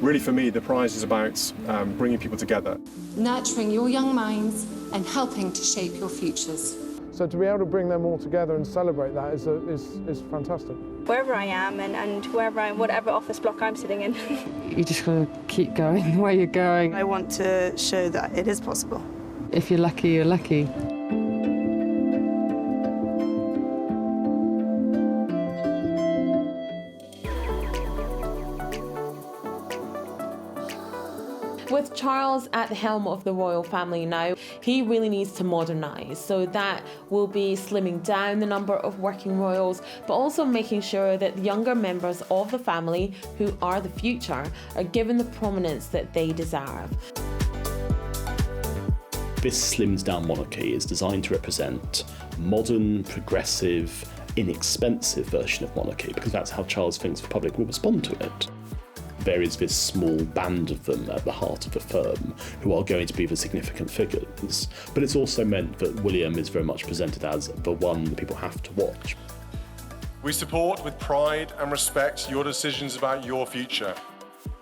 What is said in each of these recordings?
Really, for me, the prize is about bringing people together. Nurturing your young minds and helping to shape your futures. So to be able to bring them all together and celebrate that is fantastic. Wherever I am and whatever office block I'm sitting in. You just got to keep going where you're going. I want to show that it is possible. If you're lucky, you're lucky. With Charles at the helm of the royal family now, he really needs to modernise. So that will be slimming down the number of working royals, but also making sure that the younger members of the family, who are the future, are given the prominence that they deserve. This slims down monarchy is designed to represent a modern, progressive, inexpensive version of monarchy, because that's how Charles thinks the public will respond to it. There is this small band of them at the heart of the firm who are going to be the significant figures, but it's also meant that William is very much presented as the one that people have to watch. We support with pride and respect your decisions about your future.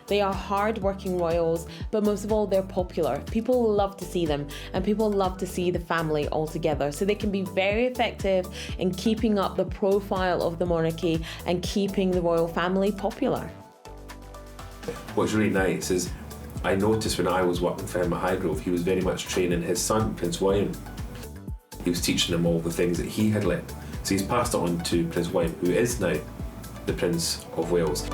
They are hard-working royals, but most of all, they're popular. People love to see them, and people love to see the family all together. So they can be very effective in keeping up the profile of the monarchy and keeping the royal family popular. What's really nice is I noticed when I was working for him at Highgrove, he was very much training his son, Prince William. He was teaching him all the things that he had learned. So he's passed it on to Prince William, who is now the Prince of Wales.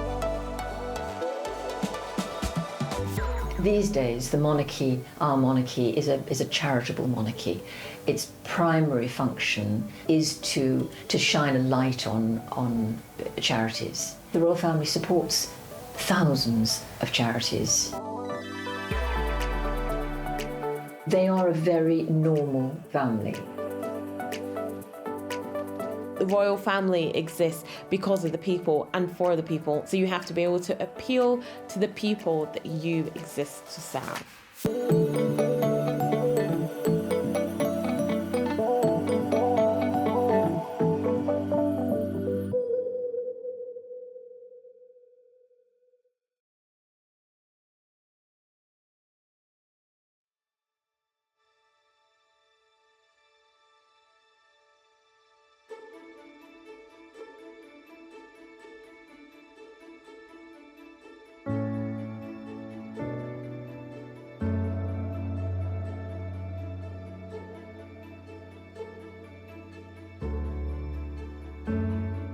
These days, the monarchy, our monarchy, is a charitable monarchy. Its primary function is to shine a light on charities. The royal family supports thousands of charities. They are a very normal family. The royal family exists because of the people and for the people, so you have to be able to appeal to the people that you exist to serve.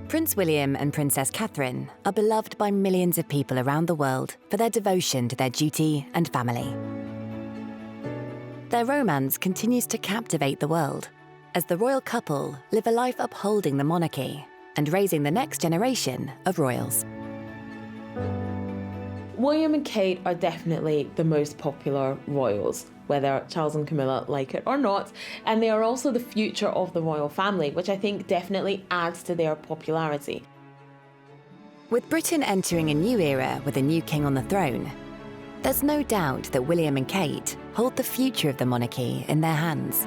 Prince William and Princess Catherine are beloved by millions of people around the world for their devotion to their duty and family. Their romance continues to captivate the world as the royal couple live a life upholding the monarchy and raising the next generation of royals. William and Kate are definitely the most popular royals, whether Charles and Camilla like it or not, and they are also the future of the royal family, which I think definitely adds to their popularity. With Britain entering a new era with a new king on the throne, there's no doubt that William and Kate hold the future of the monarchy in their hands.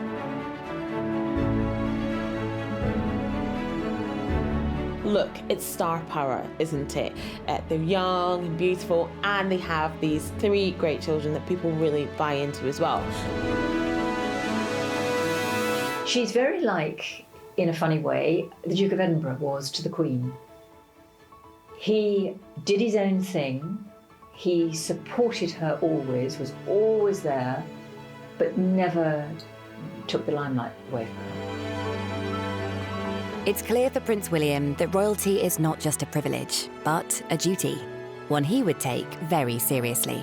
Look, it's star power, isn't it? They're young and beautiful, and they have these 3 great children that people really buy into as well. She's very like, in a funny way, the Duke of Edinburgh was to the Queen. He did his own thing. He supported her always, was always there, but never took the limelight away from her. It's clear for Prince William that royalty is not just a privilege, but a duty, one he would take very seriously.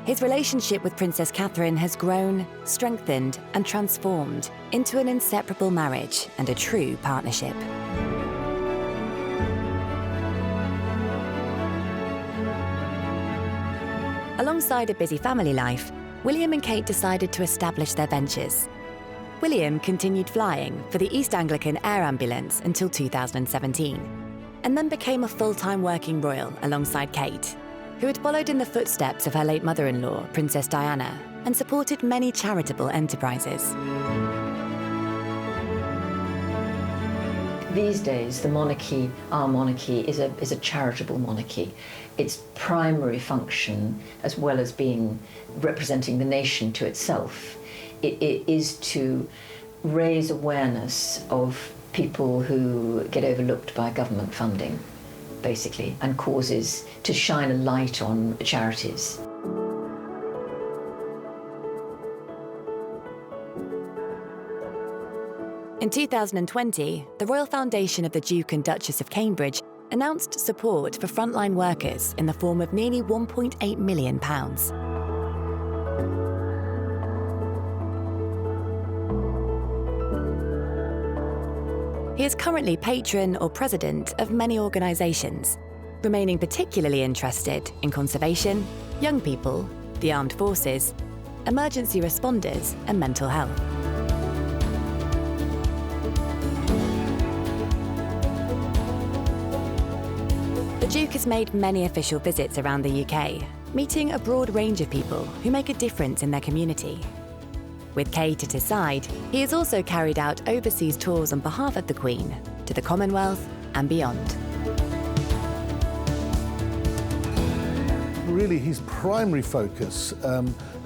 His relationship with Princess Catherine has grown, strengthened, and transformed into an inseparable marriage and a true partnership. Alongside a busy family life, William and Kate decided to establish their ventures. William continued flying for the East Anglican Air Ambulance until 2017, and then became a full-time working royal alongside Kate, who had followed in the footsteps of her late mother-in-law, Princess Diana, and supported many charitable enterprises. These days, the monarchy, our monarchy, is a charitable monarchy. Its primary function, as well as representing the nation to itself, it is to raise awareness of people who get overlooked by government funding, basically, and causes to shine a light on charities. In 2020, the Royal Foundation of the Duke and Duchess of Cambridge announced support for frontline workers in the form of nearly £1.8 million. He is currently patron or president of many organisations, remaining particularly interested in conservation, young people, the armed forces, emergency responders and mental health. The Duke has made many official visits around the UK, meeting a broad range of people who make a difference in their community. With Kate at his side, he has also carried out overseas tours on behalf of the Queen to the Commonwealth and beyond. Really, his primary focus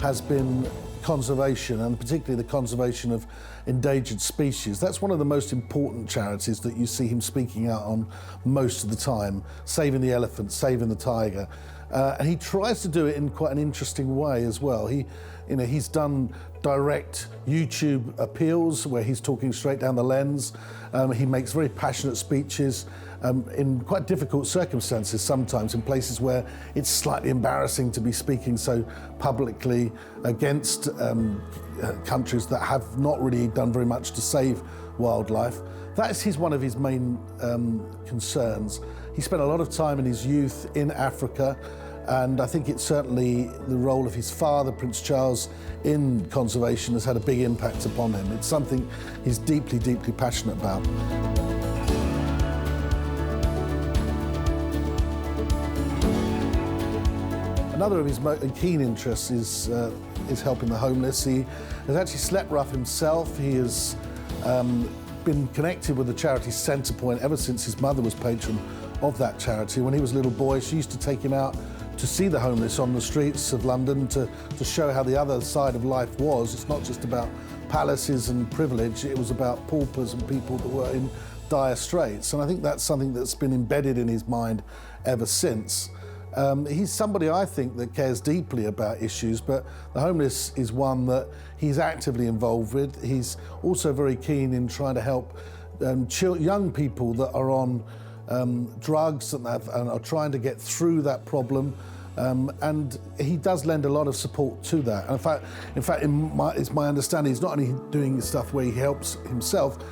has been conservation, and particularly the conservation of endangered species. That's one of the most important charities that you see him speaking out on most of the time, saving the elephant, saving the tiger. And he tries to do it in quite an interesting way as well. He's done direct YouTube appeals where he's talking straight down the lens. He makes very passionate speeches in quite difficult circumstances sometimes, in places where it's slightly embarrassing to be speaking so publicly against countries that have not really done very much to save wildlife. That is one of his main concerns. He spent a lot of time in his youth in Africa, and I think it's certainly the role of his father, Prince Charles, in conservation has had a big impact upon him. It's something he's deeply, deeply passionate about. Another of his keen interests is helping the homeless. He has actually slept rough himself. He has been connected with the charity Centrepoint ever since his mother was patron of that charity. When he was a little boy, she used to take him out to see the homeless on the streets of London, to show how the other side of life was. It's not just about palaces and privilege, it was about paupers and people that were in dire straits. And I think that's something that's been embedded in his mind ever since. He's somebody, I think, that cares deeply about issues, but the homeless is one that he's actively involved with. He's also very keen in trying to help young people that are on drugs and are trying to get through that problem. And he does lend a lot of support to that. And in fact, it's my understanding he's not only doing stuff where he helps himself,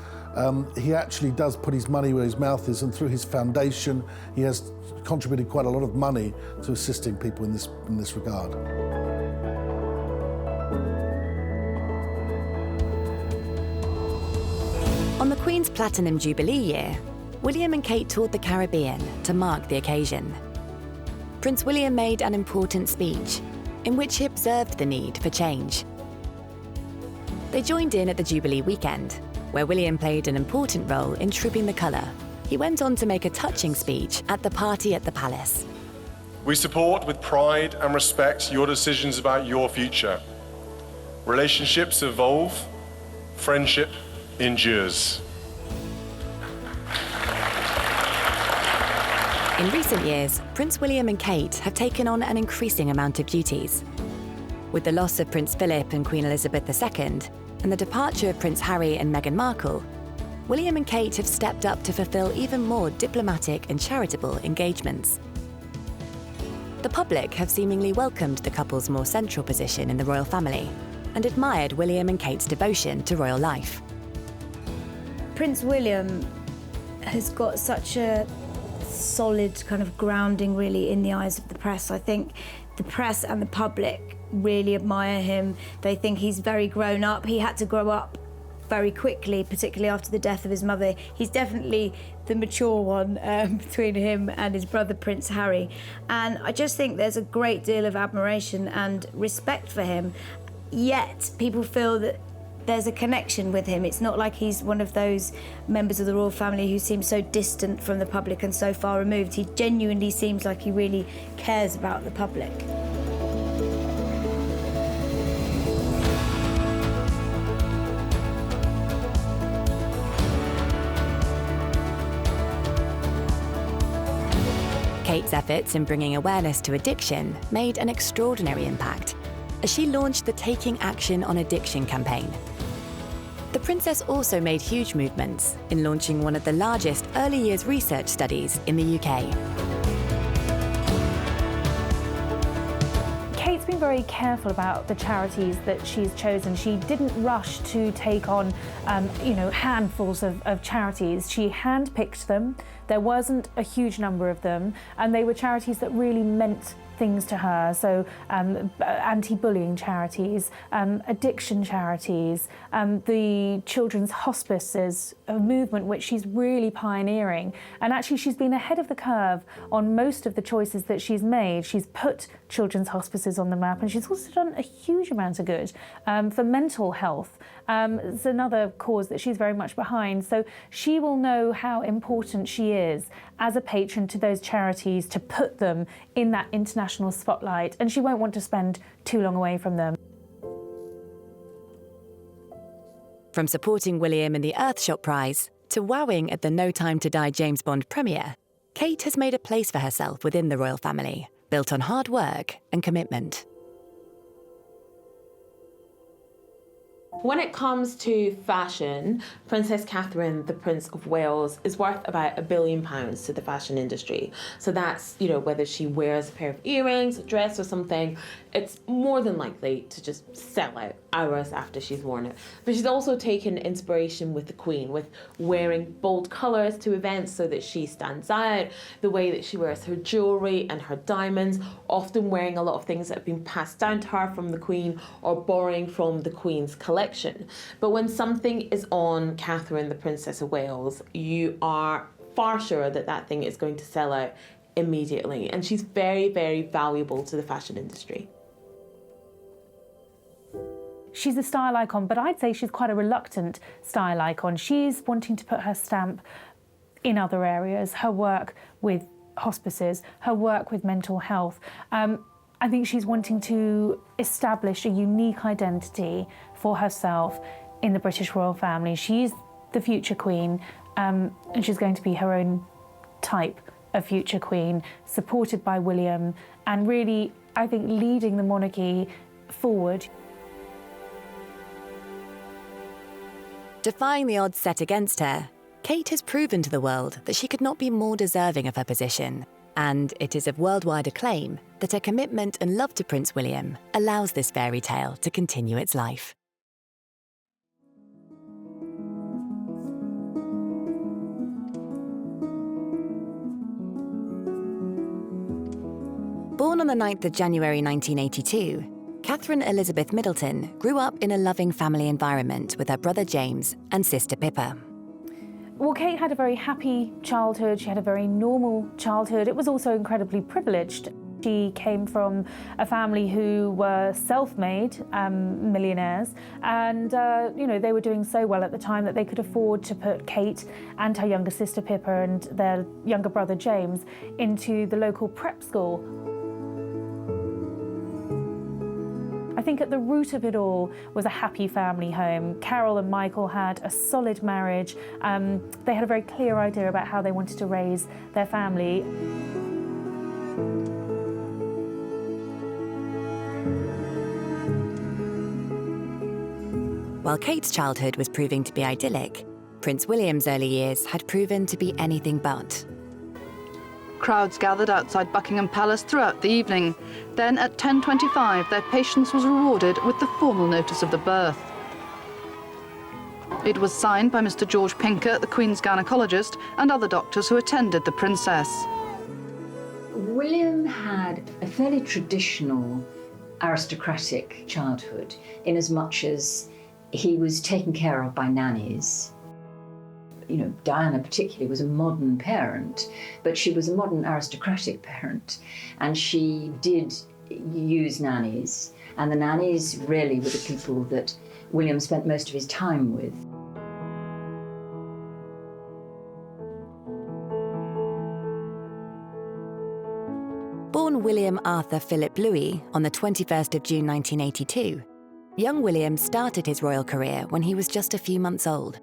he actually does put his money where his mouth is, and through his foundation, he has contributed quite a lot of money to assisting people in this regard. On the Queen's Platinum Jubilee year, William and Kate toured the Caribbean to mark the occasion. Prince William made an important speech in which he observed the need for change. They joined in at the Jubilee weekend, where William played an important role in trooping the colour. He went on to make a touching speech at the party at the palace. We support with pride and respect your decisions about your future. Relationships evolve, friendship endures. In recent years, Prince William and Kate have taken on an increasing amount of duties. With the loss of Prince Philip and Queen Elizabeth II, and the departure of Prince Harry and Meghan Markle, William and Kate have stepped up to fulfill even more diplomatic and charitable engagements. The public have seemingly welcomed the couple's more central position in the royal family and admired William and Kate's devotion to royal life. Prince William has got such a solid kind of grounding, really, in the eyes of the press. I think the press and the public really admire him. They think he's very grown up. He had to grow up very quickly, particularly after the death of his mother. He's definitely the mature one between him and his brother Prince Harry. And I just think there's a great deal of admiration and respect for him. Yet people feel that there's a connection with him. It's not like he's one of those members of the royal family who seems so distant from the public and so far removed. He genuinely seems like he really cares about the public. Kate's efforts in bringing awareness to addiction made an extraordinary impact as she launched the Taking Action on Addiction campaign. The Princess also made huge movements in launching one of the largest early years research studies in the UK. Kate's been very careful about the charities that she's chosen. She didn't rush to take on, handfuls of charities. She handpicked them. There wasn't a huge number of them, and they were charities that really meant things to her. So anti-bullying charities, addiction charities, the children's hospices, a movement which she's really pioneering. And actually she's been ahead of the curve on most of the choices that she's made. She's put children's hospices on the map, and she's also done a huge amount of good for mental health. It's another cause that she's very much behind. So she will know how important she is as a patron to those charities, to put them in that international spotlight, and she won't want to spend too long away from them. From supporting William in the Earthshot Prize to wowing at the No Time to Die James Bond premiere, Kate has made a place for herself within the royal family, built on hard work and commitment. When it comes to fashion, Princess Catherine, the Prince of Wales, is worth about £1 billion to the fashion industry. So that's, whether she wears a pair of earrings, a dress or something, it's more than likely to just sell out hours after she's worn it. But she's also taken inspiration with the Queen, with wearing bold colours to events so that she stands out, the way that she wears her jewellery and her diamonds, often wearing a lot of things that have been passed down to her from the Queen or borrowing from the Queen's collection. But when something is on Catherine, the Princess of Wales, you are far sure that that thing is going to sell out immediately. And she's very, very valuable to the fashion industry. She's a style icon, but I'd say she's quite a reluctant style icon. She's wanting to put her stamp in other areas, her work with hospices, her work with mental health. I think she's wanting to establish a unique identity for herself in the British royal family. She's the future queen, and she's going to be her own type of future queen, supported by William, and really, I think, leading the monarchy forward. Defying the odds set against her, Kate has proven to the world that she could not be more deserving of her position. And it is of worldwide acclaim that her commitment and love to Prince William allows this fairy tale to continue its life. Born on the 9th of January 1982, Catherine Elizabeth Middleton grew up in a loving family environment with her brother James and sister Pippa. Well, Kate had a very happy childhood. She had a very normal childhood. It was also incredibly privileged. She came from a family who were self-made millionaires, and they were doing so well at the time that they could afford to put Kate and her younger sister Pippa and their younger brother James into the local prep school. I think at the root of it all was a happy family home. Carol and Michael had a solid marriage. They had a very clear idea about how they wanted to raise their family. While Kate's childhood was proving to be idyllic, Prince William's early years had proven to be anything but. Crowds gathered outside Buckingham Palace throughout the evening. Then at 10:25, their patience was rewarded with the formal notice of the birth. It was signed by Mr. George Pinker, the Queen's gynecologist, and other doctors who attended the princess. William had a fairly traditional aristocratic childhood, in as much as he was taken care of by nannies. Diana particularly was a modern parent, but she was a modern aristocratic parent, and she did use nannies, and the nannies really were the people that William spent most of his time with. Born William Arthur Philip Louis on the 21st of June 1982, young William started his royal career when he was just a few months old.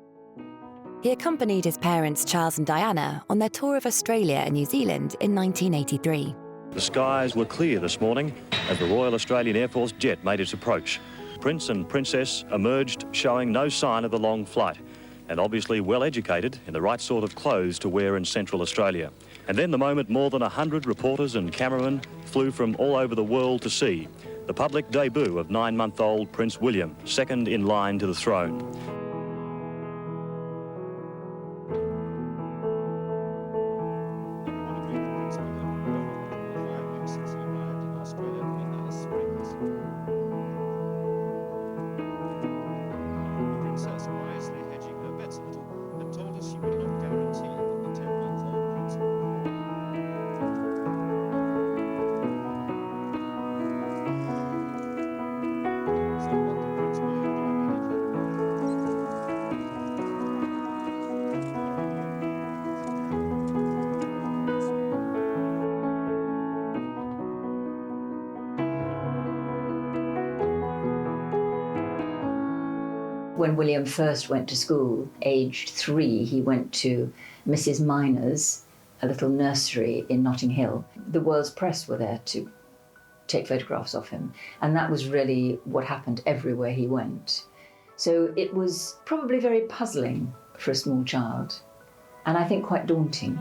He accompanied his parents Charles and Diana on their tour of Australia and New Zealand in 1983. The skies were clear this morning as the Royal Australian Air Force jet made its approach. Prince and Princess emerged showing no sign of the long flight and obviously well educated in the right sort of clothes to wear in Central Australia. And then the moment more than 100 reporters and cameramen flew from all over the world to see the public debut of 9-month-old Prince William, second in line to the throne. When William first went to school, aged 3, he went to Mrs. Minor's, a little nursery in Notting Hill. The world's press were there to take photographs of him, and that was really what happened everywhere he went. So it was probably very puzzling for a small child, and I think quite daunting.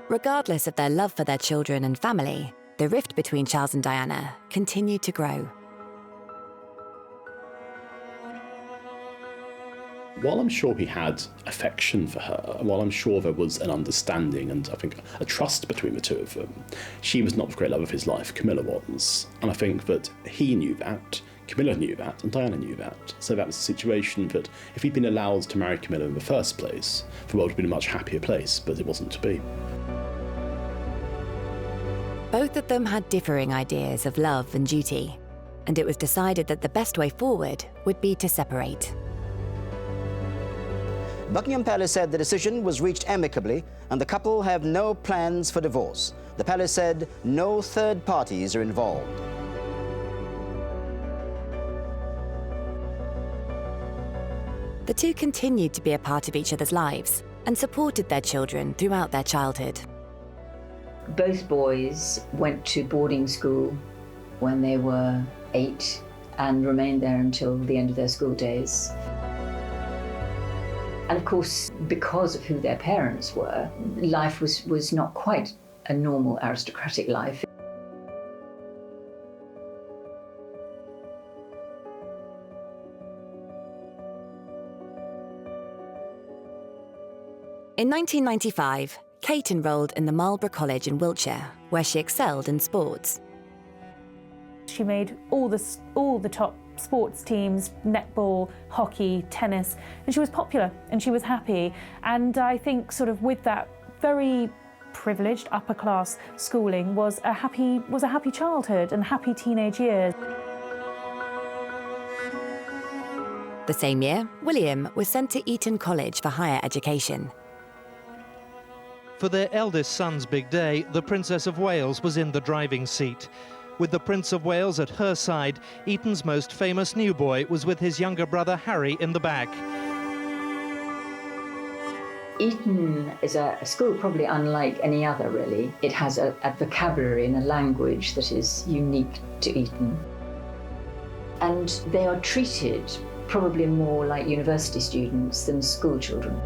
Regardless of their love for their children and family, the rift between Charles and Diana continued to grow. While I'm sure he had affection for her, while I'm sure there was an understanding and I think a trust between the two of them, she was not the great love of his life, Camilla was. And I think that he knew that, Camilla knew that, and Diana knew that. So that was a situation that if he'd been allowed to marry Camilla in the first place, the world would have been a much happier place, but it wasn't to be. Both of them had differing ideas of love and duty, and it was decided that the best way forward would be to separate. Buckingham Palace said the decision was reached amicably and the couple have no plans for divorce. The palace said no third parties are involved. The two continued to be a part of each other's lives and supported their children throughout their childhood. Both boys went to boarding school when they were 8 and remained there until the end of their school days. And of course, because of who their parents were, life was not quite a normal aristocratic life. In 1995, Kate enrolled in the Marlborough College in Wiltshire, where she excelled in sports. She made all the top sports teams, netball, hockey, tennis, and she was popular and she was happy. And I think sort of with that very privileged upper class schooling was a happy childhood and happy teenage years. The same year, William was sent to Eton College for higher education. For their eldest son's big day, the Princess of Wales was in the driving seat. With the Prince of Wales at her side, Eton's most famous new boy was with his younger brother Harry in the back. Eton is a school probably unlike any other, really. It has a vocabulary and a language that is unique to Eton. And they are treated probably more like university students than school children.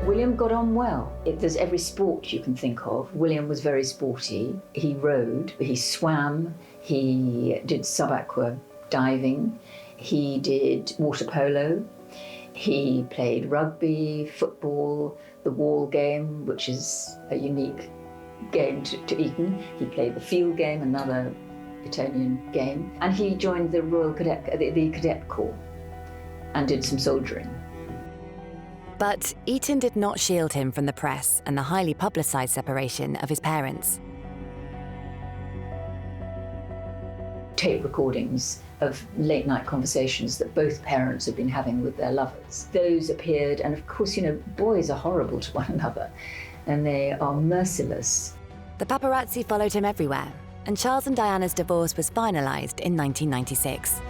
William got on well. There's every sport you can think of. William was very sporty. He rowed, he swam, he did sub-aqua diving, he did water polo, he played rugby, football, the wall game, which is a unique game to Eton. He played the field game, another Etonian game, and he joined the the Cadet Corps and did some soldiering. But Eton did not shield him from the press and the highly publicised separation of his parents. Tape recordings of late-night conversations that both parents had been having with their lovers. Those appeared, and of course, you know, boys are horrible to one another, and they are merciless. The paparazzi followed him everywhere, and Charles and Diana's divorce was finalised in 1996.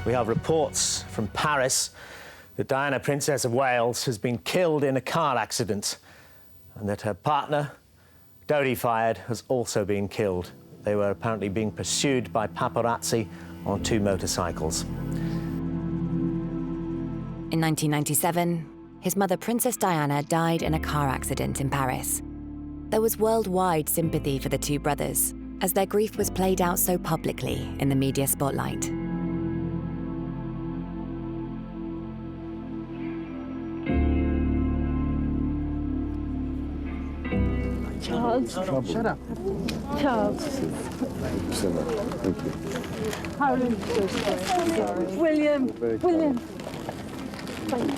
We have reports from Paris that Diana, Princess of Wales, has been killed in a car accident and that her partner, Dodi Fayed, has also been killed. They were apparently being pursued by paparazzi on 2 motorcycles. In 1997, his mother, Princess Diana, died in a car accident in Paris. There was worldwide sympathy for the 2 brothers, as their grief was played out so publicly in the media spotlight. Charles. Shut up. Charles. Thank you so much. Thank you. Sorry. William. William.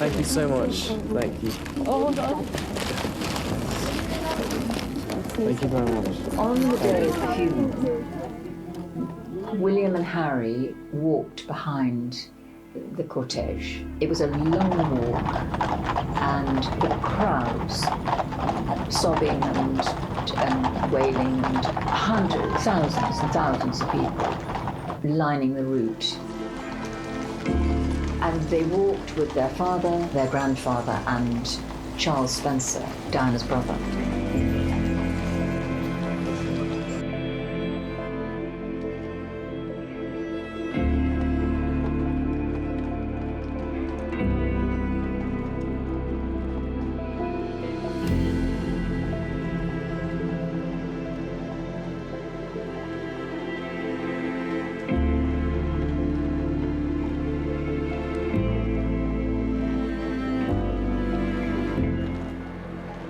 Thank you so much. Thank you. Oh, Thank you very much. On the day of the funeral, William and Harry walked behind the cortege. It was a long walk, and the crowds, sobbing and wailing, and hundreds, thousands and thousands of people lining the route. And they walked with their father, their grandfather, and Charles Spencer, Diana's brother.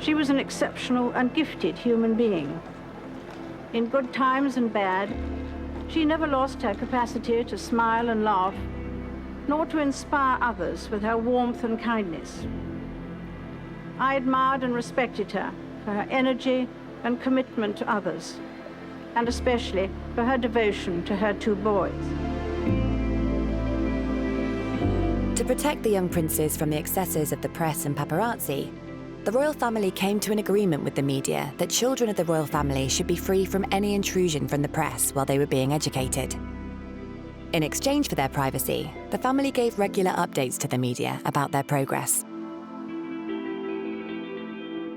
She was an exceptional and gifted human being. In good times and bad, she never lost her capacity to smile and laugh, nor to inspire others with her warmth and kindness. I admired and respected her for her energy and commitment to others, and especially for her devotion to her 2 boys. To protect the young princes from the excesses of the press and paparazzi, the royal family came to an agreement with the media that children of the royal family should be free from any intrusion from the press while they were being educated. In exchange for their privacy, the family gave regular updates to the media about their progress.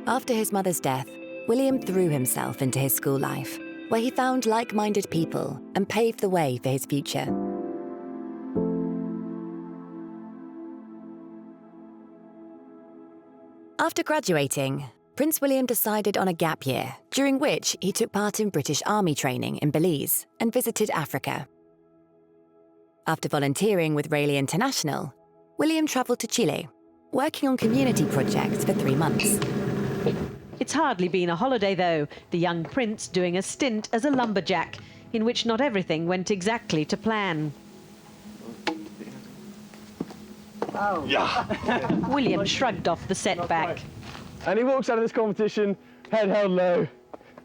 After his mother's death, William threw himself into his school life, where he found like-minded people and paved the way for his future. After graduating, Prince William decided on a gap year, during which he took part in British Army training in Belize and visited Africa. After volunteering with Rayleigh International, William travelled to Chile, working on community projects for 3 months. It's hardly been a holiday, though, the young prince doing a stint as a lumberjack, in which not everything went exactly to plan. Oh. Yeah. William shrugged off the setback. And he walks out of this competition, head held low,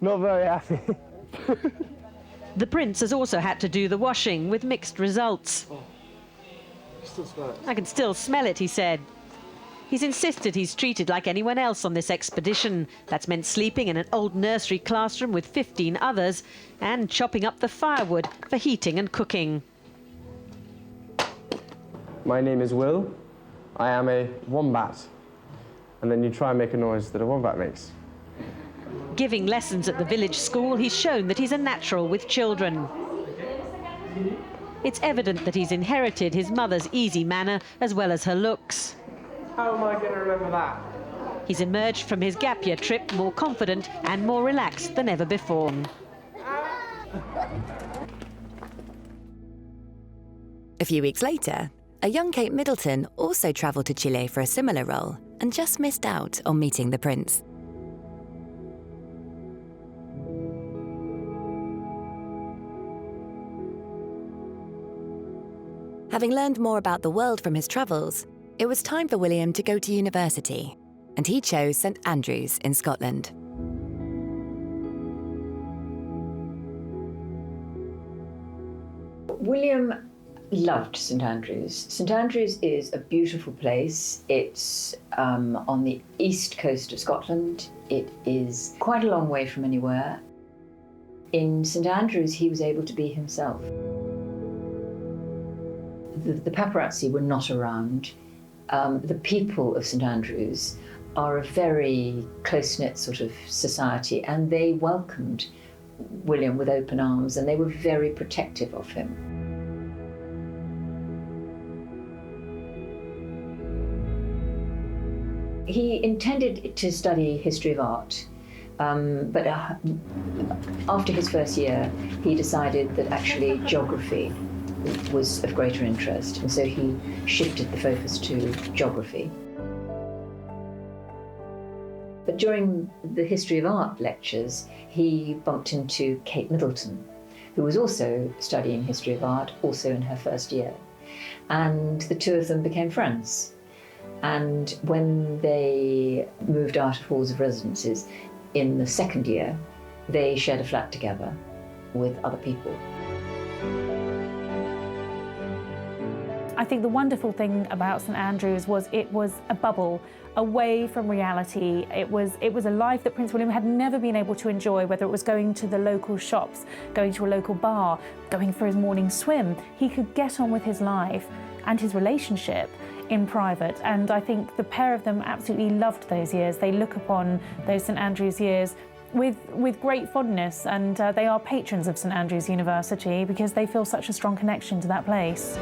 not very happy. The prince has also had to do the washing with mixed results. I can still smell it, he said. He's insisted he's treated like anyone else on this expedition. That's meant sleeping in an old nursery classroom with 15 others and chopping up the firewood for heating and cooking. My name is Will. I am a wombat. And then you try and make a noise that a wombat makes. Giving lessons at the village school, he's shown that he's a natural with children. It's evident that he's inherited his mother's easy manner as well as her looks. How am I going to remember that? He's emerged from his gap year trip more confident and more relaxed than ever before. A few weeks later, a young Kate Middleton also travelled to Chile for a similar role and just missed out on meeting the prince. Having learned more about the world from his travels, it was time for William to go to university, and he chose St Andrews in Scotland. William loved St Andrews. St Andrews is a beautiful place. It's on the east coast of Scotland. It is quite a long way from anywhere. In St Andrews, he was able to be himself. The paparazzi were not around. The people of St Andrews are a very close-knit sort of society, and they welcomed William with open arms, and they were very protective of him. He intended to study history of art, but after his first year, he decided that actually geography was of greater interest, and so he shifted the focus to geography. But during the history of art lectures, he bumped into Kate Middleton, who was also studying history of art, also in her first year. And the two of them became friends. And when they moved out of halls of residences in the second year, they shared a flat together with other people. I think the wonderful thing about St Andrews was it was a bubble away from reality. It was a life that Prince William had never been able to enjoy, whether it was going to the local shops, going to a local bar, going for his morning swim. He could get on with his life and his relationship in private, and I think the pair of them absolutely loved those years. They look upon those St Andrews years with great fondness, and they are patrons of St Andrews University because they feel such a strong connection to that place.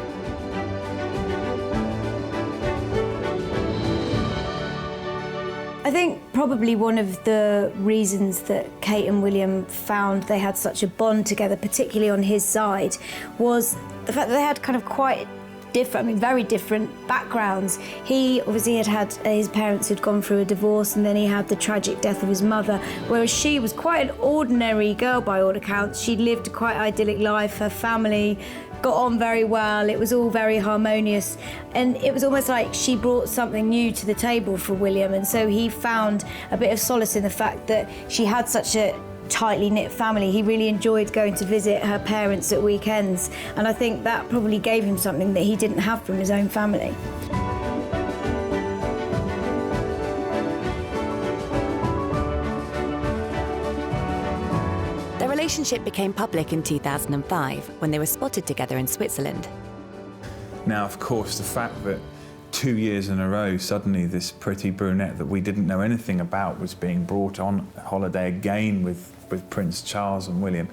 I think probably one of the reasons that Kate and William found they had such a bond together, particularly on his side, was the fact that they had kind of quite different, very different backgrounds. He obviously had his parents had gone through a divorce, and then he had the tragic death of his mother, whereas she was quite an ordinary girl by all accounts. She'd lived a quite idyllic life, her family got on very well, it was all very harmonious, and it was almost like she brought something new to the table for William, and so he found a bit of solace in the fact that she had such a tightly knit family. He really enjoyed going to visit her parents at weekends, and I think that probably gave him something that he didn't have from his own family. Their relationship became public in 2005 when they were spotted together in Switzerland. Now, of course, the fact that 2 years in a row, suddenly this pretty brunette that we didn't know anything about was being brought on holiday again with Prince Charles and William,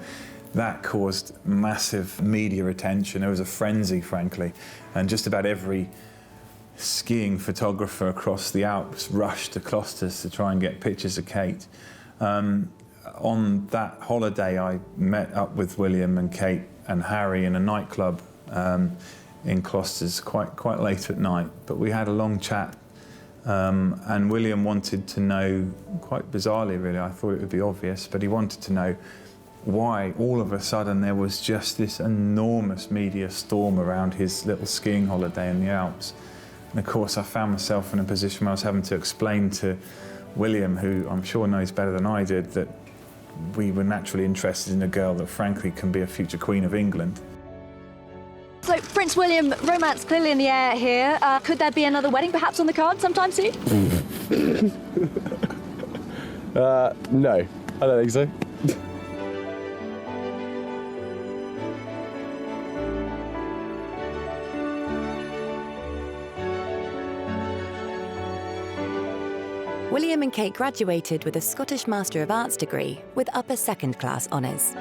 that caused massive media attention. There was a frenzy, frankly, and just about every skiing photographer across the Alps rushed to Closters to try and get pictures of Kate. On that holiday, I met up with William and Kate and Harry in a nightclub in Closters quite late at night, but we had a long chat, and William wanted to know, quite bizarrely really, I thought it would be obvious, but he wanted to know why all of a sudden there was just this enormous media storm around his little skiing holiday in the Alps. And of course I found myself in a position where I was having to explain to William, who I'm sure knows better than I did, that we were naturally interested in a girl that frankly can be a future Queen of England. So, Prince William, romance clearly in the air here. Could there be another wedding perhaps on the card sometime soon? No, I don't think so. William and Kate graduated with a Scottish Master of Arts degree with upper second class honours.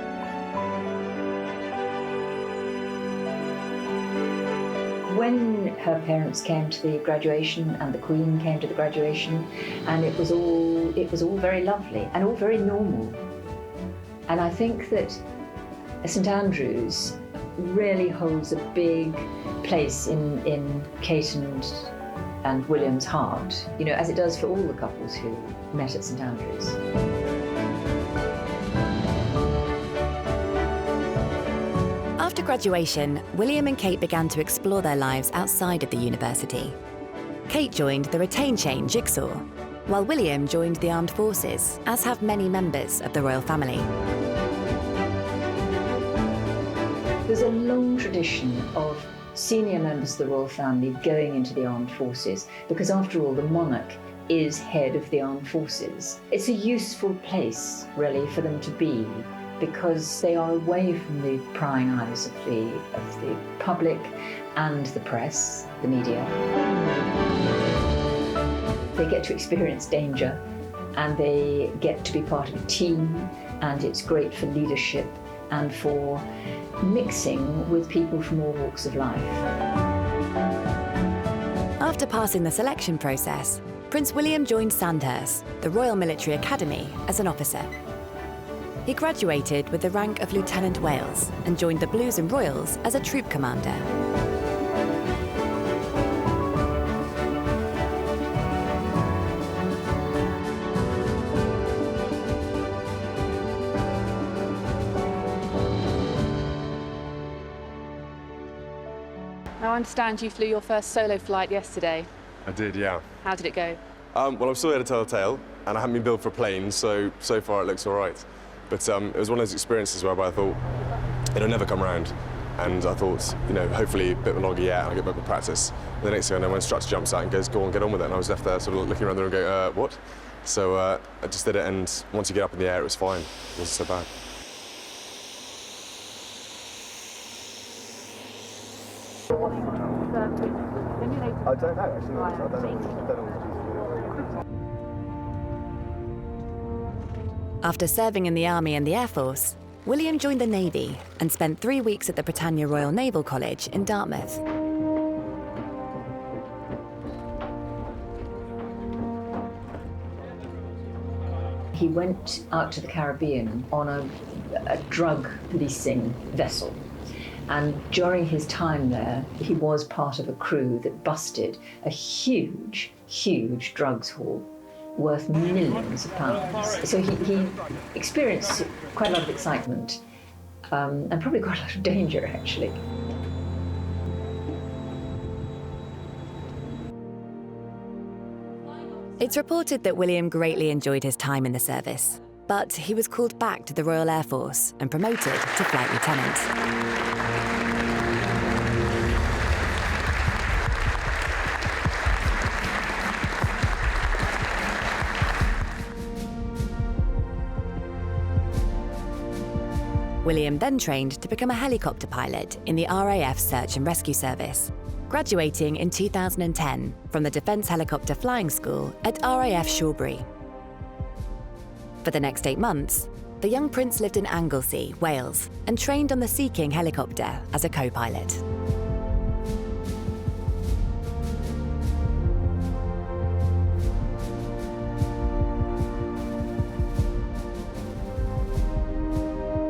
When her parents came to the graduation and the Queen came to the graduation, and it was all very lovely and all very normal. And I think that St Andrews really holds a big place in Kate and William's heart, you know, as it does for all the couples who met at St Andrews. After graduation, William and Kate began to explore their lives outside of the university. Kate joined the Retain Chain Jigsaw, while William joined the armed forces, as have many members of the royal family. There's a long tradition of senior members of the royal family going into the armed forces, because after all, the monarch is head of the armed forces. It's a useful place, really, for them to be, because they are away from the prying eyes of the public and the press, the media. They get to experience danger, and they get to be part of a team, and it's great for leadership and for mixing with people from all walks of life. After passing the selection process, Prince William joined Sandhurst, the Royal Military Academy, as an officer. He graduated with the rank of Lieutenant Wales and joined the Blues and Royals as a troop commander. I understand you flew your first solo flight yesterday. I did, yeah. How did it go? Well, I'm still here to tell the tale, and I haven't been built for a plane, so far it looks all right. But it was one of those experiences where I thought, it'll never come around. And I thought, you know, hopefully a bit longer yet, and I'll get back with practice. And the next thing I know, my instructor jumps out and goes, go on, get on with it. And I was left there sort of looking around the room and go, what? So I just did it, and once you get up in the air, it was fine. It wasn't so bad. I don't know, actually. I don't know. After serving in the Army and the Air Force, William joined the Navy and spent 3 weeks at the Britannia Royal Naval College in Dartmouth. He went out to the Caribbean on a drug leasing vessel. And during his time there, he was part of a crew that busted a huge, huge drugs haul worth millions of pounds. So he experienced quite a lot of excitement and probably quite a lot of danger, actually. It's reported that William greatly enjoyed his time in the service, but he was called back to the Royal Air Force and promoted to flight lieutenant. William then trained to become a helicopter pilot in the RAF Search and Rescue Service, graduating in 2010 from the Defence Helicopter Flying School at RAF Shawbury. For the next 8 months, the young prince lived in Anglesey, Wales, and trained on the Sea King helicopter as a co-pilot.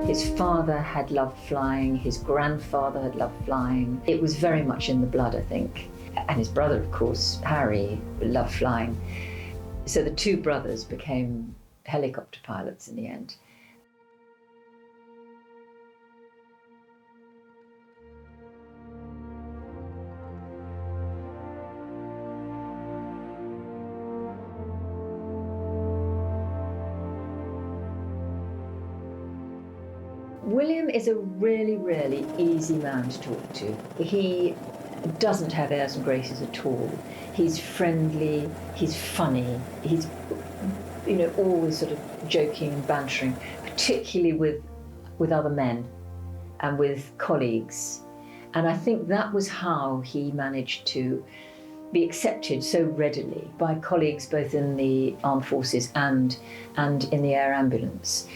His father had loved flying, his grandfather had loved flying. It was very much in the blood, I think. And his brother, of course, Harry, loved flying. So the two brothers became helicopter pilots in the end. William is a really, really easy man to talk to. He doesn't have airs and graces at all. He's friendly, he's funny, he's, you know, always sort of joking and bantering, particularly with other men and with colleagues. And I think that was how he managed to be accepted so readily by colleagues both in the armed forces and in the air ambulance.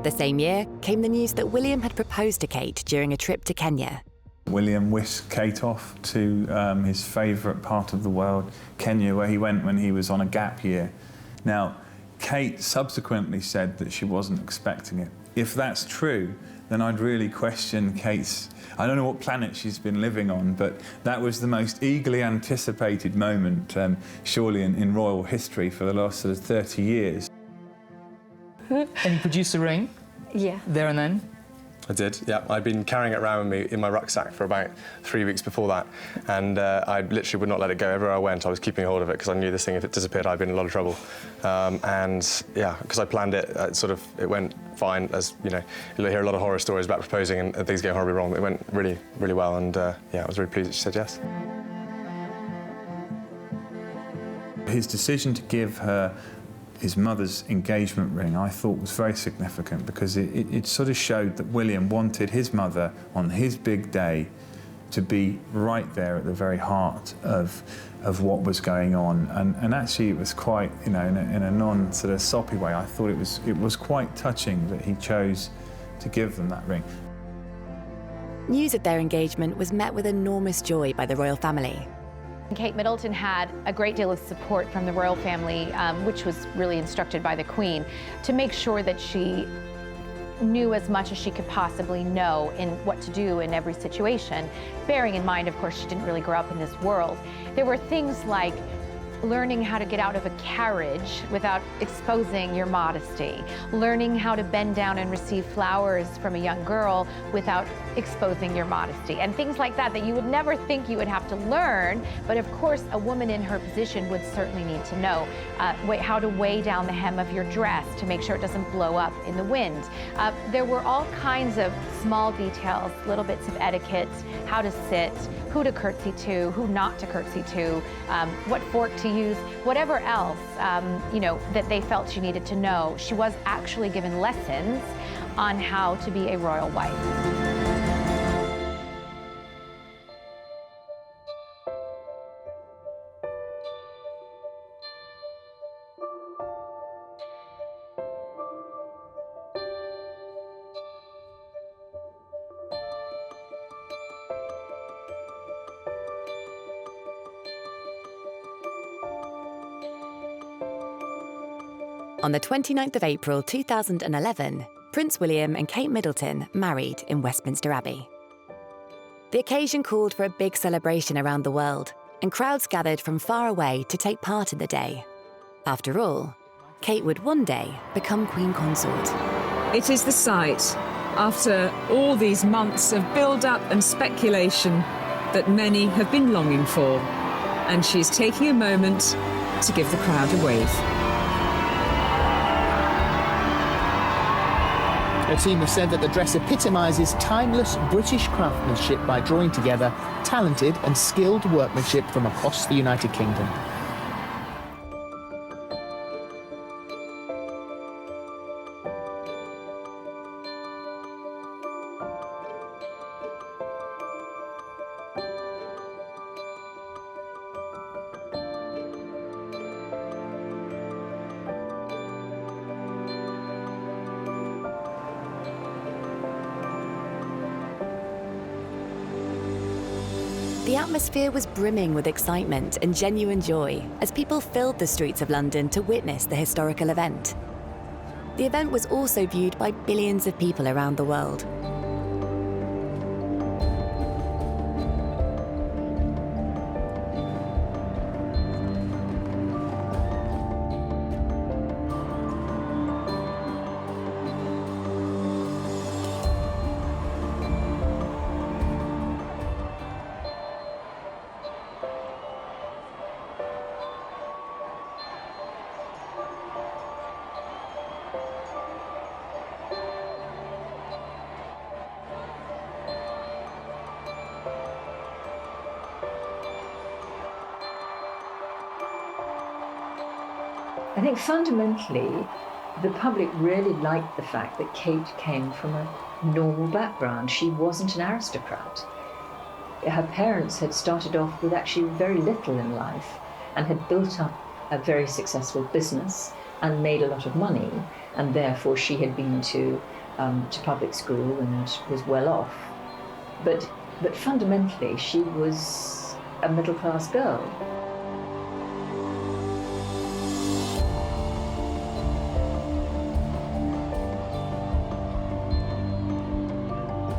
The same year came the news that William had proposed to Kate during a trip to Kenya. William whisked Kate off to his favourite part of the world, Kenya, where he went when he was on a gap year. Now, Kate subsequently said that she wasn't expecting it. If that's true, then I'd really question Kate's... I don't know what planet she's been living on, but that was the most eagerly anticipated moment, surely, in royal history for the last sort of 30 years. And you produced the ring? Yeah. There and then? I did, yeah. I'd been carrying it around with me in my rucksack for about 3 weeks before that, and I literally would not let it go. Everywhere I went, I was keeping hold of it because I knew this thing, if it disappeared, I'd be in a lot of trouble. And yeah, because I planned it, it went fine. As you know, you'll hear a lot of horror stories about proposing and things going horribly wrong. But it went really, really well, and yeah, I was really pleased that she said yes. His decision to give her his mother's engagement ring, I thought, was very significant because it sort of showed that William wanted his mother on his big day to be right there at the very heart of what was going on. And actually it was quite, you know, in a non-sort of soppy way, I thought it was quite touching that he chose to give them that ring. News of their engagement was met with enormous joy by the royal family. Kate Middleton had a great deal of support from the royal family, which was really instructed by the Queen, to make sure that she knew as much as she could possibly know in what to do in every situation, bearing in mind, of course, she didn't really grow up in this world. There were things like learning how to get out of a carriage without exposing your modesty, learning how to bend down and receive flowers from a young girl without exposing your modesty, and things like that that you would never think you would have to learn, but of course a woman in her position would certainly need to know. How to weigh down the hem of your dress to make sure it doesn't blow up in the wind. There were all kinds of small details, little bits of etiquette, how to sit, who to curtsy to, who not to curtsy to, what fork to use, whatever else, you know, that they felt she needed to know. She was actually given lessons on how to be a royal wife. On the 29th of April 2011, Prince William and Kate Middleton married in Westminster Abbey. The occasion called for a big celebration around the world, and crowds gathered from far away to take part in the day. After all, Kate would one day become Queen Consort. It is the sight, after all these months of build-up and speculation, that many have been longing for, and she's taking a moment to give the crowd a wave. A team have said that the dress epitomises timeless British craftsmanship by drawing together talented and skilled workmanship from across the United Kingdom. The atmosphere was brimming with excitement and genuine joy as people filled the streets of London to witness the historical event. The event was also viewed by billions of people around the world. I think fundamentally, the public really liked the fact that Kate came from a normal background. She wasn't an aristocrat. Her parents had started off with actually very little in life and had built up a very successful business. and made a lot of money, and therefore she had been to public school and was well off. But fundamentally, she was a middle-class girl.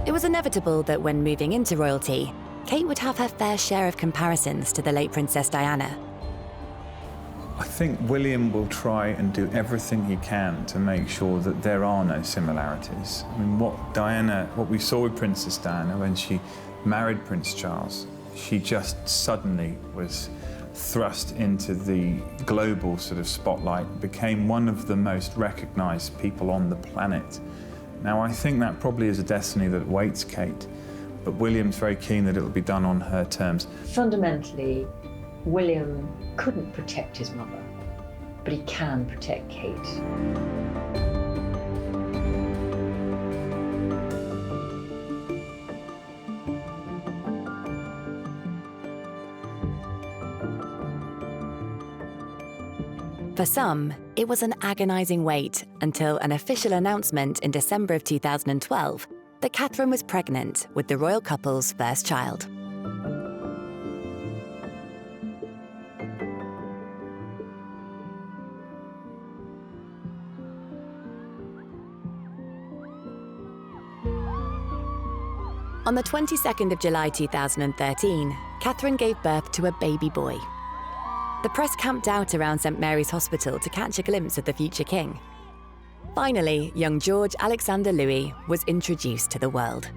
It was inevitable that when moving into royalty, Kate would have her fair share of comparisons to the late Princess Diana. I think William will try and do everything he can to make sure that there are no similarities. I mean, what we saw with Princess Diana when she married Prince Charles, she just suddenly was thrust into the global sort of spotlight, became one of the most recognised people on the planet. Now, I think that probably is a destiny that awaits Kate, but William's very keen that it'll be done on her terms. Fundamentally, William couldn't protect his mother, but he can protect Kate. For some, it was an agonising wait until an official announcement in December of 2012 that Catherine was pregnant with the royal couple's first child. On the 22nd of July 2013, Catherine gave birth to a baby boy. The press camped out around St Mary's Hospital to catch a glimpse of the future king. Finally, young George Alexander Louis was introduced to the world.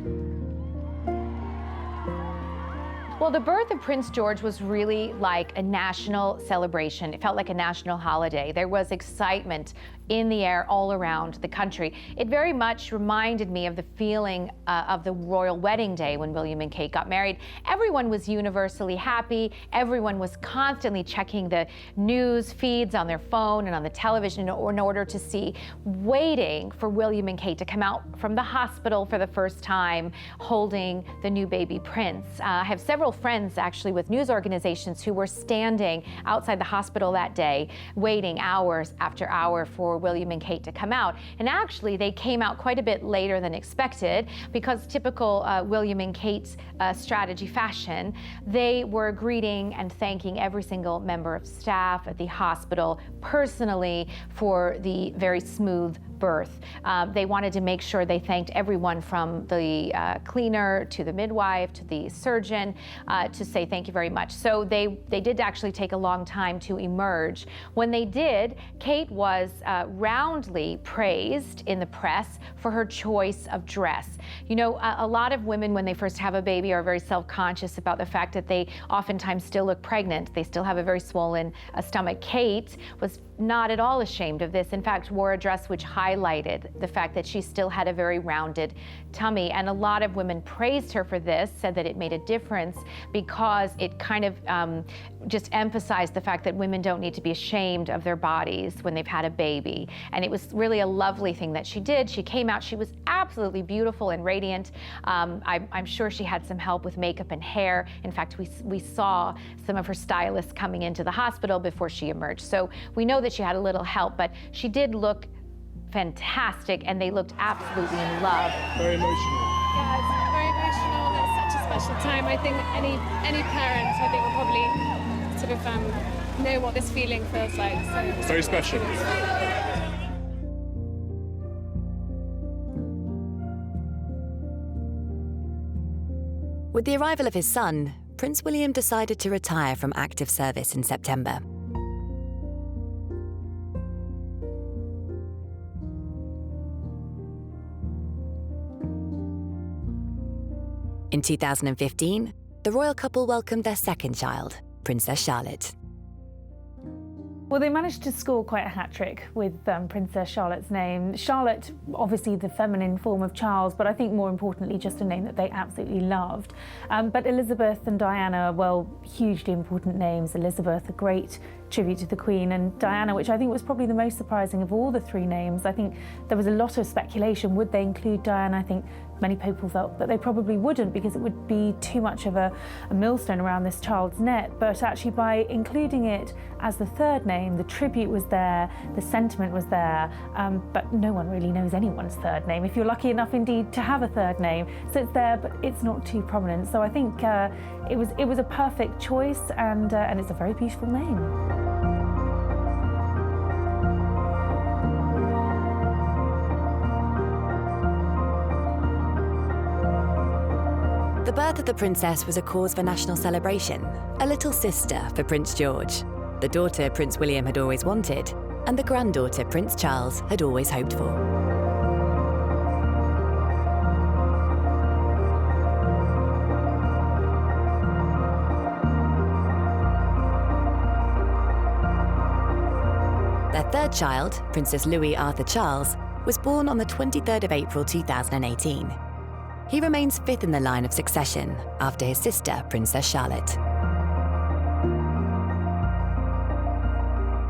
Well, the birth of Prince George was really like a national celebration. It felt like a national holiday. There was excitement in the air all around the country. It very much reminded me of the feeling of the royal wedding day when William and Kate got married. Everyone was universally happy. Everyone was constantly checking the news feeds on their phone and on the television in order to see, waiting for William and Kate to come out from the hospital for the first time, holding the new baby prince. I have several friends actually with news organizations who were standing outside the hospital that day, waiting hours after hour for William and Kate to come out. And actually, they came out quite a bit later than expected because typical William and Kate's strategy fashion, they were greeting and thanking every single member of staff at the hospital personally for the very smooth birth. They wanted to make sure they thanked everyone from the cleaner to the midwife to the surgeon to say thank you very much. So they did actually take a long time to emerge. When they did, Kate was roundly praised in the press for her choice of dress. You know, a lot of women when they first have a baby are very self-conscious about the fact that they oftentimes still look pregnant. They still have a very swollen stomach. Kate was not at all ashamed of this. In fact, wore a dress which highlighted the fact that she still had a very rounded tummy. And a lot of women praised her for this, said that it made a difference because it kind of just emphasized the fact that women don't need to be ashamed of their bodies when they've had a baby. And it was really a lovely thing that she did. She came out, she was absolutely beautiful and radiant. I'm sure she had some help with makeup and hair. In fact, we saw some of her stylists coming into the hospital before she emerged. So we know that she had a little help, but she did look fantastic and they looked absolutely in love. Very emotional. Yeah, it's very emotional. It's such a special time. I think any parent, I think, will probably sort of know what this feeling feels like. So it's very special. With the arrival of his son, Prince William decided to retire from active service in September. In 2015, the royal couple welcomed their second child, Princess Charlotte. Well, they managed to score quite a hat-trick with Princess Charlotte's name. Charlotte, obviously the feminine form of Charles, but I think more importantly, just a name that they absolutely loved. But Elizabeth and Diana, well, hugely important names. Elizabeth, a great tribute to the Queen, and Diana, which I think was probably the most surprising of all the three names. I think there was a lot of speculation. Would they include Diana? I think Many people felt that they probably wouldn't because it would be too much of a millstone around this child's neck, but actually by including it as the third name, the tribute was there, the sentiment was there, but no one really knows anyone's third name, if you're lucky enough indeed to have a third name. So it's there, but it's not too prominent. So I think it was a perfect choice, and it's a very beautiful name. The birth of the princess was a cause for national celebration, a little sister for Prince George, the daughter Prince William had always wanted, and the granddaughter Prince Charles had always hoped for. Their third child, Princess Louis Arthur Charles, was born on the 23rd of April 2018. He remains fifth in the line of succession after his sister, Princess Charlotte.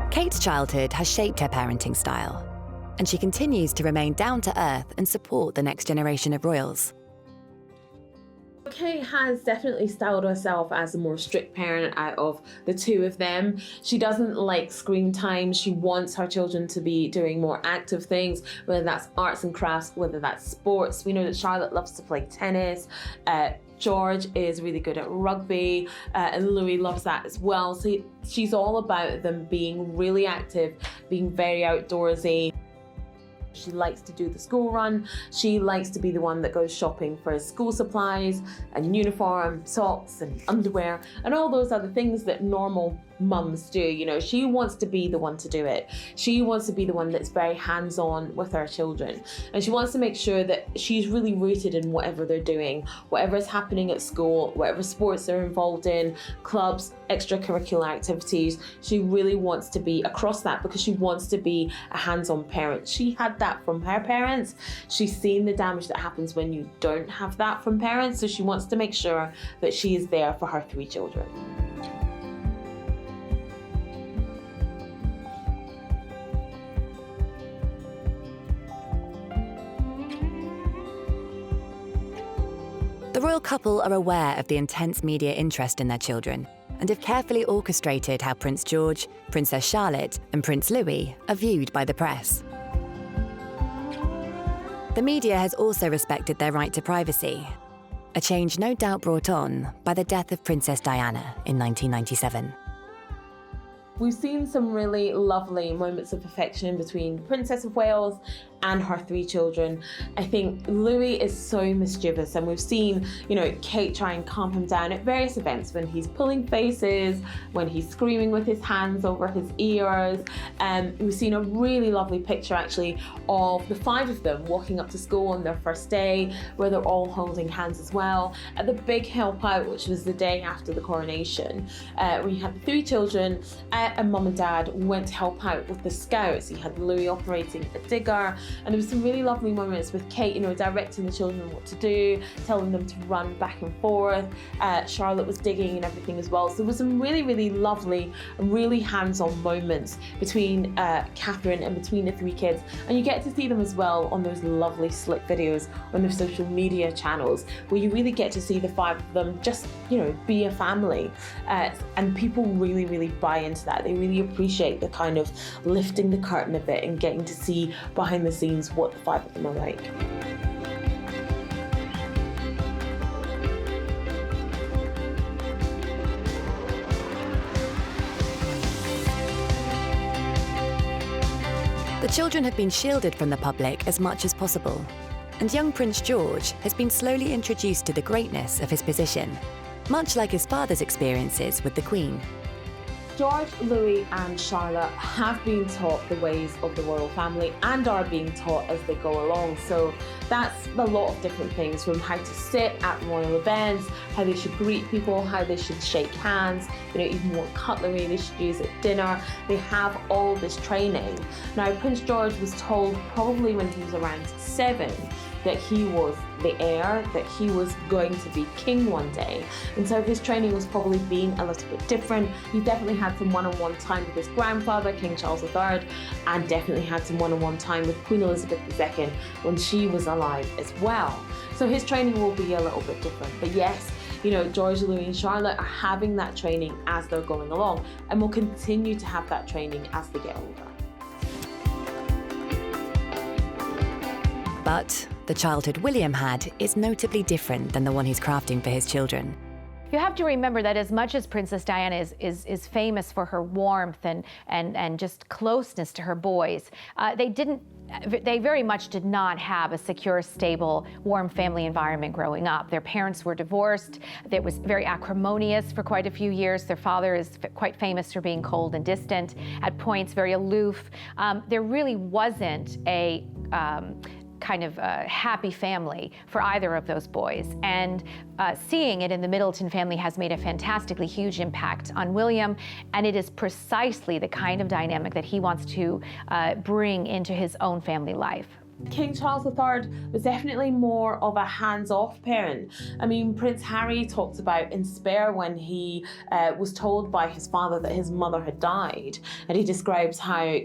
Kate's childhood has shaped her parenting style, and she continues to remain down to earth and support the next generation of royals. Kate has definitely styled herself as a more strict parent out of the two of them. She doesn't like screen time. She wants her children to be doing more active things, whether that's arts and crafts, whether that's sports. We know that Charlotte loves to play tennis. George is really good at rugby, and Louis loves that as well. So she's all about them being really active, being very outdoorsy. She likes to do the school run. She likes to be the one that goes shopping for school supplies and uniform, socks and underwear and all those other things that normal mums do. You know, she wants to be the one to do it. She wants to be the one that's very hands-on with her children, and she wants to make sure that she's really rooted in whatever they're doing, whatever's happening at school, whatever sports they're involved in, clubs, extracurricular activities. She really wants to be across that because she wants to be a hands-on parent. She had that from her parents. She's seen the damage that happens when you don't have that from parents, so she wants to make sure that she is there for her three children. The royal couple are aware of the intense media interest in their children and have carefully orchestrated how Prince George, Princess Charlotte, and Prince Louis are viewed by the press. The media has also respected their right to privacy, a change no doubt brought on by the death of Princess Diana in 1997. We've seen some really lovely moments of affection between the Princess of Wales and her three children. I think Louis is so mischievous, and we've seen, you know, Kate try and calm him down at various events when he's pulling faces, when he's screaming with his hands over his ears. We've seen a really lovely picture actually of the five of them walking up to school on their first day, where they're all holding hands as well. At the big help out, which was the day after the coronation, we had the three children and mum and dad went to help out with the scouts. You had Louis operating a digger, and there was some really lovely moments with Kate, you know, directing the children what to do, telling them to run back and forth. Charlotte was digging and everything as well. So there was some really, really lovely and really hands-on moments between Catherine and between the three kids. And you get to see them as well on those lovely slick videos on their social media channels, where you really get to see the five of them just, you know, be a family. And people really, really buy into that. They really appreciate the kind of lifting the curtain a bit and getting to see behind the scenes what the five of them are like. The children have been shielded from the public as much as possible, and young Prince George has been slowly introduced to the greatness of his position, much like his father's experiences with the Queen. George, Louis and Charlotte have been taught the ways of the royal family and are being taught as they go along. So that's a lot of different things, from how to sit at royal events, how they should greet people, how they should shake hands, you know, even what cutlery they should use at dinner. They have all this training. Now, Prince George was told probably when he was around 7 that he was the heir, that he was going to be king one day. And so his training was probably being a little bit different. He definitely had some one-on-one time with his grandfather, King Charles III, and definitely had some one-on-one time with Queen Elizabeth II when she was alive as well. So his training will be a little bit different. But yes, you know, George, Louis and Charlotte are having that training as they're going along, and will continue to have that training as they get older. But the childhood William had is notably different than the one he's crafting for his children. You have to remember that as much as Princess Diana is famous for her warmth and just closeness to her boys, they very much did not have a secure, stable, warm family environment growing up. Their parents were divorced. It was very acrimonious for quite a few years. Their father is quite famous for being cold and distant, at points very aloof. There really wasn't a kind of happy family for either of those boys. And seeing it in the Middleton family has made a fantastically huge impact on William, and it is precisely the kind of dynamic that he wants to bring into his own family life. King Charles III was definitely more of a hands-off parent. I mean, Prince Harry talked about in Spare when he was told by his father that his mother had died, and he describes how,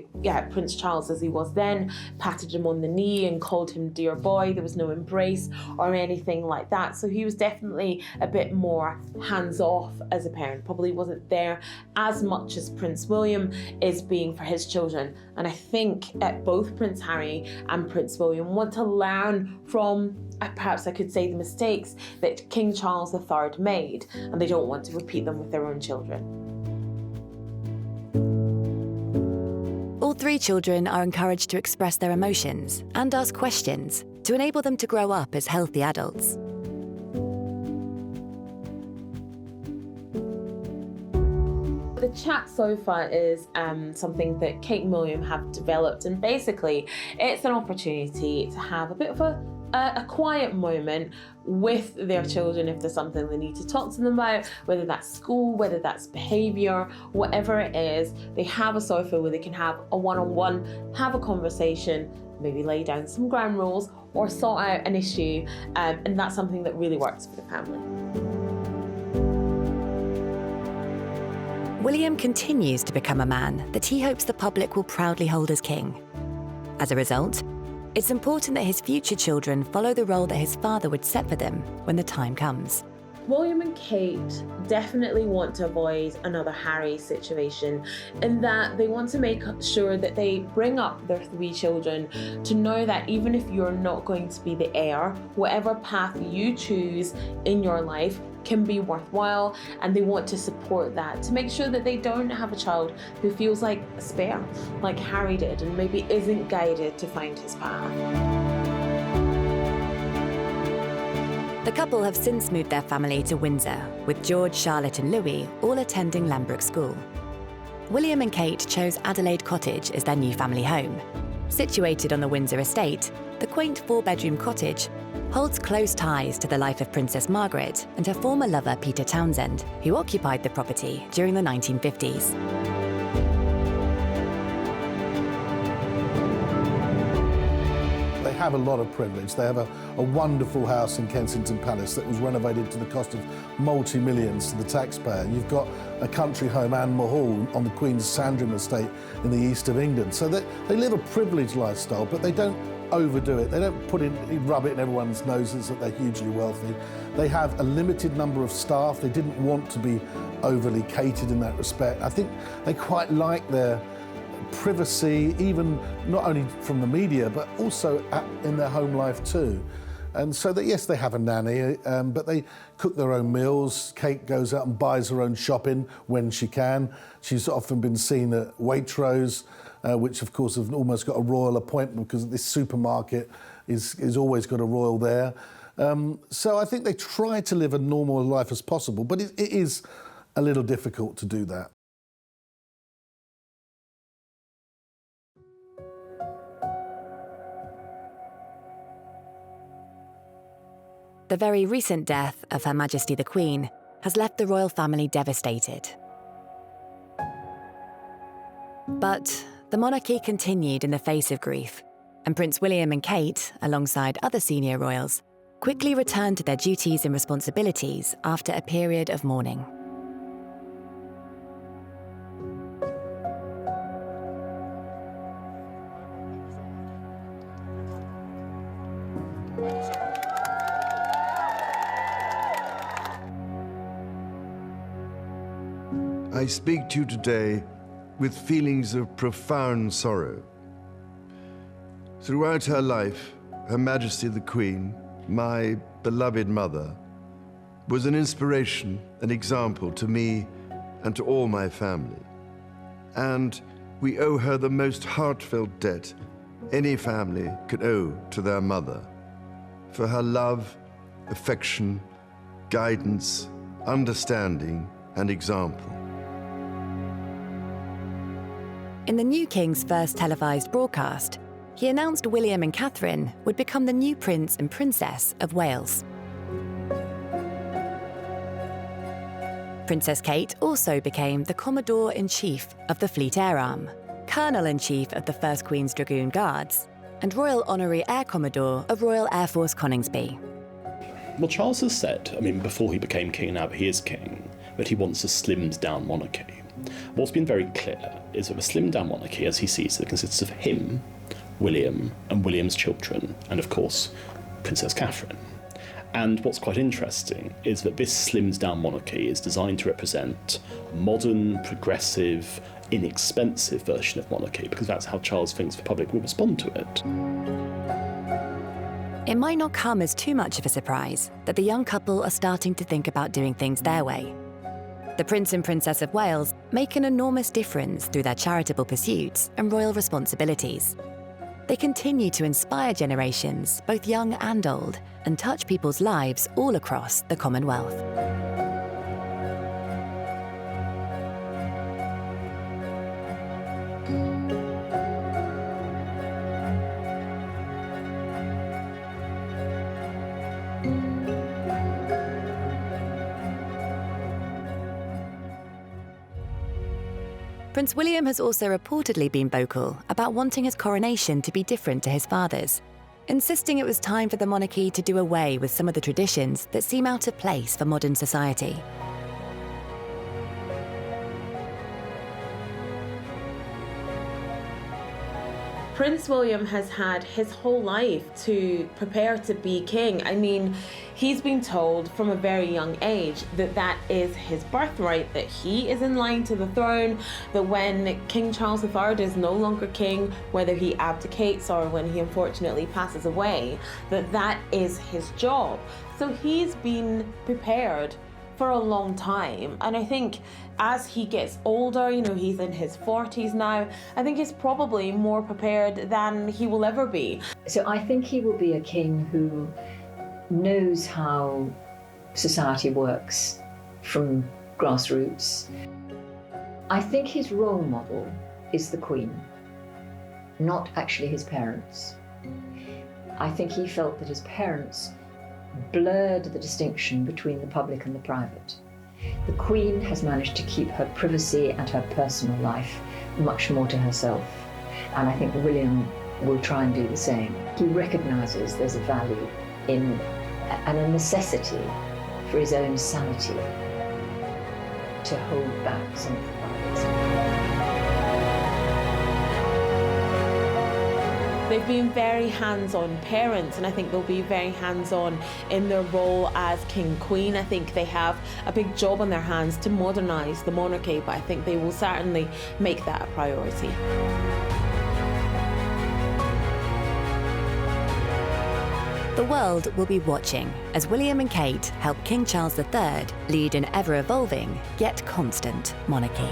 Prince Charles, as he was then, patted him on the knee and called him dear boy. There was no embrace or anything like that. So he was definitely a bit more hands-off as a parent, probably wasn't there as much as Prince William is being for his children. And I think both Prince Harry and Prince William want to learn from, perhaps I could say, the mistakes that King Charles III made, and they don't want to repeat them with their own children. All three children are encouraged to express their emotions and ask questions to enable them to grow up as healthy adults. The chat sofa is something that Kate and William have developed, and basically it's an opportunity to have a bit of a quiet moment with their children if there's something they need to talk to them about, whether that's school, whether that's behaviour, whatever it is. They have a sofa where they can have a one-on-one, have a conversation, maybe lay down some ground rules or sort out an issue, and that's something that really works for the family. William continues to become a man that he hopes the public will proudly hold as king. As a result, it's important that his future children follow the role that his father would set for them when the time comes. William and Kate definitely want to avoid another Harry situation, in that they want to make sure that they bring up their three children to know that even if you're not going to be the heir, whatever path you choose in your life can be worthwhile, and they want to support that to make sure that they don't have a child who feels like a spare, like Harry did, and maybe isn't guided to find his path. The couple have since moved their family to Windsor, with George, Charlotte and Louis all attending Lambrook School. William and Kate chose Adelaide Cottage as their new family home. Situated on the Windsor estate, the quaint four-bedroom cottage holds close ties to the life of Princess Margaret and her former lover Peter Townsend, who occupied the property during the 1950s. They have a lot of privilege. They have a wonderful house in Kensington Palace that was renovated to the cost of multi-millions to the taxpayer. You've got a country home, Anmore Hall, on the Queen's Sandringham estate in the east of England. So they live a privileged lifestyle, but they don't overdo it. They don't rub it in everyone's noses that they're hugely wealthy. They have a limited number of staff. They didn't want to be overly catered in that respect. I think they quite like their privacy, even not only from the media, but also in their home life too. And so that, yes, they have a nanny, but they cook their own meals. Kate goes out and buys her own shopping when she can. She's often been seen at Waitrose, which of course have almost got a royal appointment because this supermarket is always got a royal there. So I think they try to live a normal life as possible, but it is a little difficult to do that. The very recent death of Her Majesty the Queen has left the royal family devastated. But the monarchy continued in the face of grief, and Prince William and Kate, alongside other senior royals, quickly returned to their duties and responsibilities after a period of mourning. I speak to you today with feelings of profound sorrow. Throughout her life, Her Majesty the Queen, my beloved mother, was an inspiration, an example to me and to all my family. And we owe her the most heartfelt debt any family could owe to their mother, for her love, affection, guidance, understanding, and example. In the new King's first televised broadcast, he announced William and Catherine would become the new Prince and Princess of Wales. Princess Kate also became the Commodore-in-Chief of the Fleet Air Arm, Colonel-in-Chief of the 1st Queen's Dragoon Guards, and Royal Honorary Air Commodore of Royal Air Force Coningsby. Well, Charles has said, before he became king and now that he is king, that he wants a slimmed-down monarchy. What's been very clear is that a slimmed-down monarchy, as he sees it, consists of him, William, and William's children, and of course, Princess Catherine. And what's quite interesting is that this slimmed-down monarchy is designed to represent a modern, progressive, inexpensive version of monarchy, because that's how Charles thinks the public will respond to it. It might not come as too much of a surprise that the young couple are starting to think about doing things their way. The Prince and Princess of Wales make an enormous difference through their charitable pursuits and royal responsibilities. They continue to inspire generations, both young and old, and touch people's lives all across the Commonwealth. Prince William has also reportedly been vocal about wanting his coronation to be different to his father's, insisting it was time for the monarchy to do away with some of the traditions that seem out of place for modern society. Prince William has had his whole life to prepare to be king. I mean, he's been told from a very young age that that is his birthright, that he is in line to the throne, that when King Charles III is no longer king, whether he abdicates or when he unfortunately passes away, that that is his job. So he's been prepared for a long time, and I think as he gets older, he's in his 40s now, I think he's probably more prepared than he will ever be. So I think he will be a king who knows how society works from grassroots. I think his role model is the Queen, not actually his parents. I think he felt that his parents blurred the distinction between the public and the private. The Queen has managed to keep her privacy and her personal life much more to herself, and I think William will try and do the same. He recognises there's a value in and a necessity for his own sanity to hold back some of the violence. They've been very hands-on parents, and I think they'll be very hands-on in their role as King Queen. I think they have a big job on their hands to modernise the monarchy, but I think they will certainly make that a priority. The world will be watching as William and Kate help King Charles III lead an ever-evolving, yet constant monarchy.